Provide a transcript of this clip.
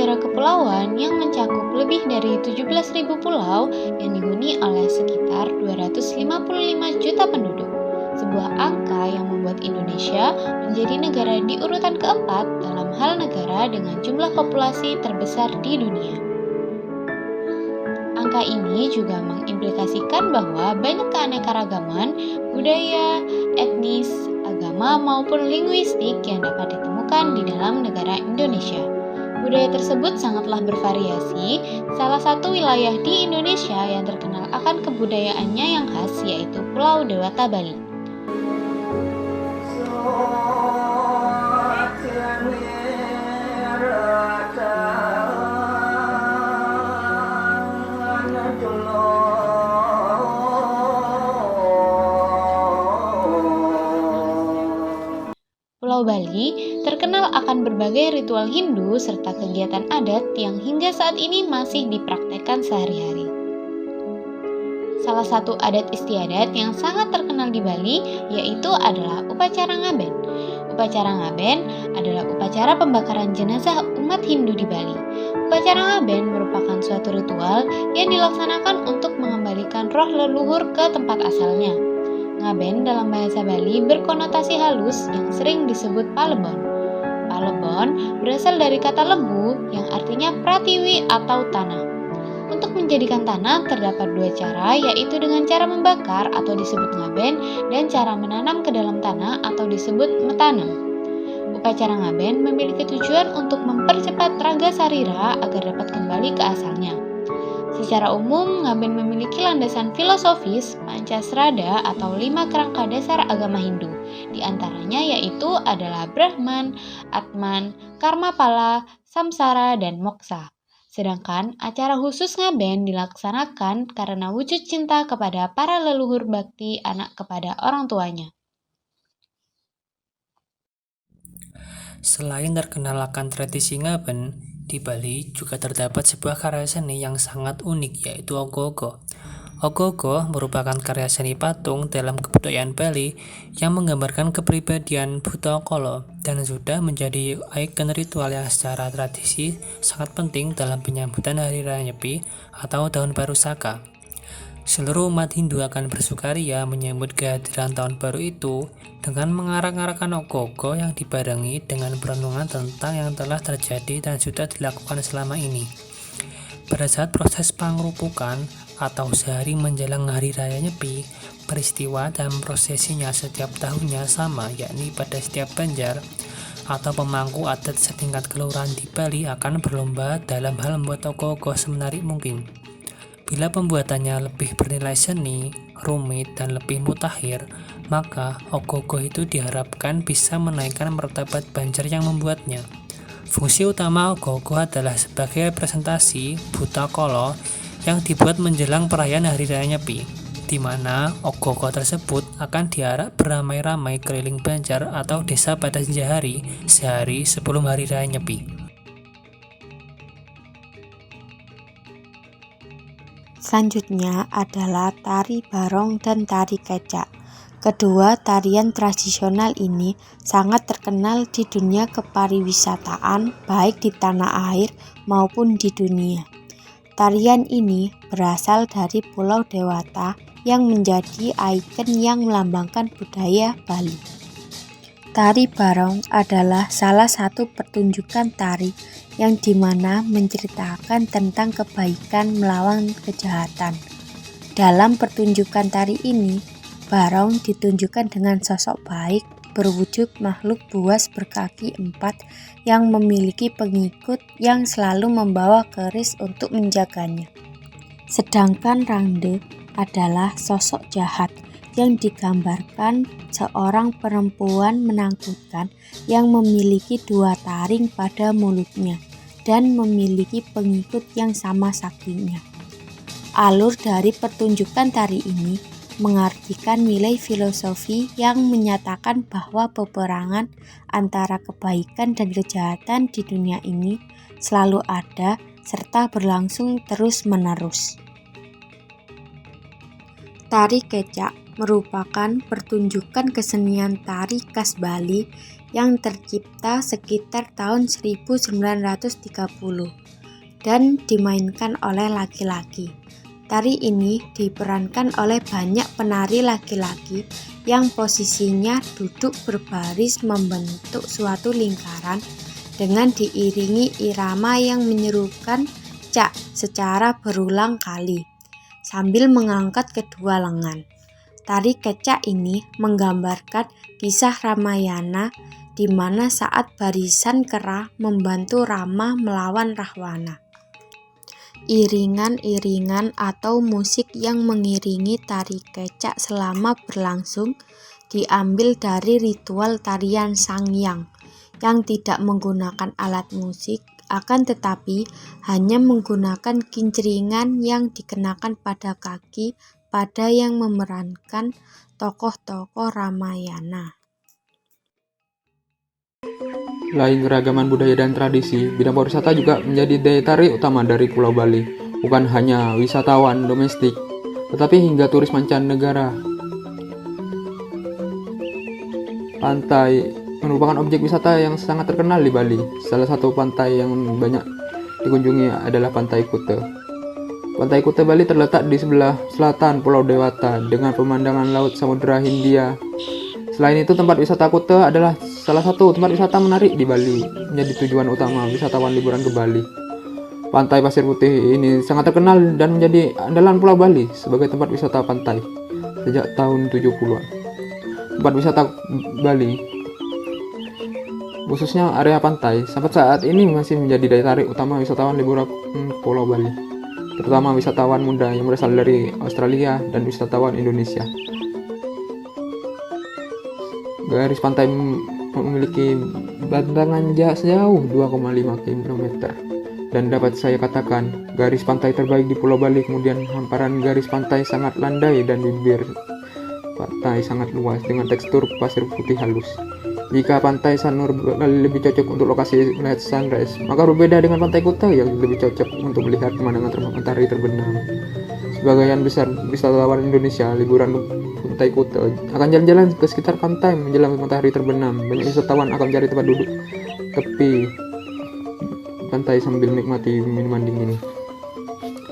negara kepulauan yang mencakup lebih dari 17.000 pulau yang dihuni oleh sekitar 255 juta penduduk. Sebuah angka yang membuat Indonesia menjadi negara di urutan keempat dalam hal negara dengan jumlah populasi terbesar di dunia. Angka ini juga mengimplikasikan bahwa banyak keanekaragaman budaya, etnis, agama maupun linguistik yang dapat ditemukan di dalam negara Indonesia. Budaya tersebut sangatlah bervariasi. Salah satu wilayah di Indonesia yang terkenal akan kebudayaannya yang khas yaitu Pulau Dewata Bali. Pulau Bali terkenal akan berbagai ritual Hindu serta kegiatan adat yang hingga saat ini masih dipraktekkan sehari-hari. Salah satu adat istiadat yang sangat terkenal di Bali yaitu adalah upacara ngaben. Upacara ngaben adalah upacara pembakaran jenazah umat Hindu di Bali. Upacara ngaben merupakan suatu ritual yang dilaksanakan untuk mengembalikan roh leluhur ke tempat asalnya. Ngaben dalam bahasa Bali berkonotasi halus yang sering disebut palebon. Palebon berasal dari kata lebu yang artinya pratiwi atau tanah. Untuk menjadikan tanah terdapat dua cara, yaitu dengan cara membakar atau disebut ngaben dan cara menanam ke dalam tanah atau disebut metanam. Upacara ngaben memiliki tujuan untuk mempercepat raga sarira agar dapat kembali ke asalnya. Secara umum, ngaben memiliki landasan filosofis Pancasrada atau 5 kerangka dasar agama Hindu. Di antaranya yaitu adalah Brahman, Atman, Karmapala, Samsara, dan Moksa. Sedangkan acara khusus ngaben dilaksanakan karena wujud cinta kepada para leluhur bakti anak kepada orang tuanya. Selain terkenal akan tradisi ngaben, di Bali juga terdapat sebuah karya seni yang sangat unik yaitu ogoh-ogoh. Ogoh-ogoh merupakan karya seni patung dalam kebudayaan Bali yang menggambarkan kepribadian Buta Kolo dan sudah menjadi ikon ritual yang secara tradisi sangat penting dalam penyambutan Hari Raya Nyepi atau Tahun Baru Saka. Seluruh umat Hindu akan bersukaria menyambut kehadiran tahun baru itu dengan mengarak-arakan ogoh-ogoh yang dibarengi dengan perenungan tentang yang telah terjadi dan sudah dilakukan selama ini. Pada saat proses pangrupukan atau sehari menjelang Hari Raya Nyepi, peristiwa dan prosesinya setiap tahunnya sama, yakni pada setiap banjar atau pemangku adat setingkat kelurahan di Bali akan berlomba dalam hal membuat ogoh-ogoh semenarik mungkin. Bila pembuatannya lebih bernilai seni, rumit, dan lebih mutakhir, maka ogoh-ogoh itu diharapkan bisa menaikkan martabat banjar yang membuatnya. Fungsi utama ogoh-ogoh adalah sebagai representasi Buta Kolo yang dibuat menjelang perayaan Hari Raya Nyepi, di mana ogoh-ogoh tersebut akan diarak beramai-ramai keliling banjar atau desa pada senja hari, sehari sebelum Hari Raya Nyepi. Selanjutnya adalah tari barong dan tari kecak. Kedua tarian tradisional ini sangat terkenal di dunia kepariwisataan baik di tanah air maupun di dunia. Tarian ini berasal dari Pulau Dewata yang menjadi ikon yang melambangkan budaya Bali. Tari barong adalah salah satu pertunjukan tari yang dimana menceritakan tentang kebaikan melawan kejahatan. Dalam pertunjukan tari ini, barong ditunjukkan dengan sosok baik berwujud makhluk buas berkaki 4 yang memiliki pengikut yang selalu membawa keris untuk menjaganya. Sedangkan rangde adalah sosok jahat yang digambarkan seorang perempuan menakutkan yang memiliki 2 taring pada mulutnya dan memiliki pengikut yang sama saktinya. Alur dari pertunjukan tari ini mengartikan nilai filosofi yang menyatakan bahwa peperangan antara kebaikan dan kejahatan di dunia ini selalu ada serta berlangsung terus-menerus. Tari kecak merupakan pertunjukan kesenian tari khas Bali yang tercipta sekitar tahun 1930 dan dimainkan oleh laki-laki. Tari ini diperankan oleh banyak penari laki-laki yang posisinya duduk berbaris membentuk suatu lingkaran dengan diiringi irama yang menyerukan cak secara berulang kali sambil mengangkat kedua lengan. Tari kecak ini menggambarkan kisah Ramayana di mana saat barisan kera membantu Rama melawan Rahwana. Iringan-iringan atau musik yang mengiringi tari kecak selama berlangsung diambil dari ritual tarian Sangyang yang tidak menggunakan alat musik, akan tetapi hanya menggunakan kincringan yang dikenakan pada kaki pada yang memerankan tokoh-tokoh Ramayana. Selain keragaman budaya dan tradisi, bidang pariwisata juga menjadi daya tarik utama dari Pulau Bali. Bukan hanya wisatawan domestik, tetapi hingga turis mancanegara. Pantai merupakan objek wisata yang sangat terkenal di Bali. Salah satu pantai yang banyak dikunjungi adalah Pantai Kuta. Pantai Kuta Bali terletak di sebelah selatan Pulau Dewata dengan pemandangan laut Samudra Hindia. Selain itu, tempat wisata Kuta adalah salah satu tempat wisata menarik di Bali, menjadi tujuan utama wisatawan liburan ke Bali. Pantai Pasir Putih ini sangat terkenal dan menjadi andalan Pulau Bali sebagai tempat wisata pantai sejak tahun 70-an. Tempat wisata Bali, khususnya area pantai, sampai saat ini masih menjadi daya tarik utama wisatawan liburan Pulau Bali, terutama wisatawan muda yang berasal dari Australia dan wisatawan Indonesia. Garis pantai memiliki bantangan sejauh 2,5 km dan dapat saya katakan garis pantai terbaik di Pulau Bali. Kemudian hamparan garis pantai sangat landai dan bibir pantai sangat luas dengan tekstur pasir putih halus. Jika pantai Sanur Bali lebih cocok untuk lokasi melihat sunrise, maka berbeda dengan Pantai Kuta yang lebih cocok untuk melihat pemandangan matahari terbenam. Sebagian besar wisatawan Indonesia liburan Pantai Kuta akan jalan-jalan ke sekitar pantai menjelang matahari terbenam. Banyak wisatawan akan mencari tempat duduk tepi pantai sambil menikmati minuman dingin.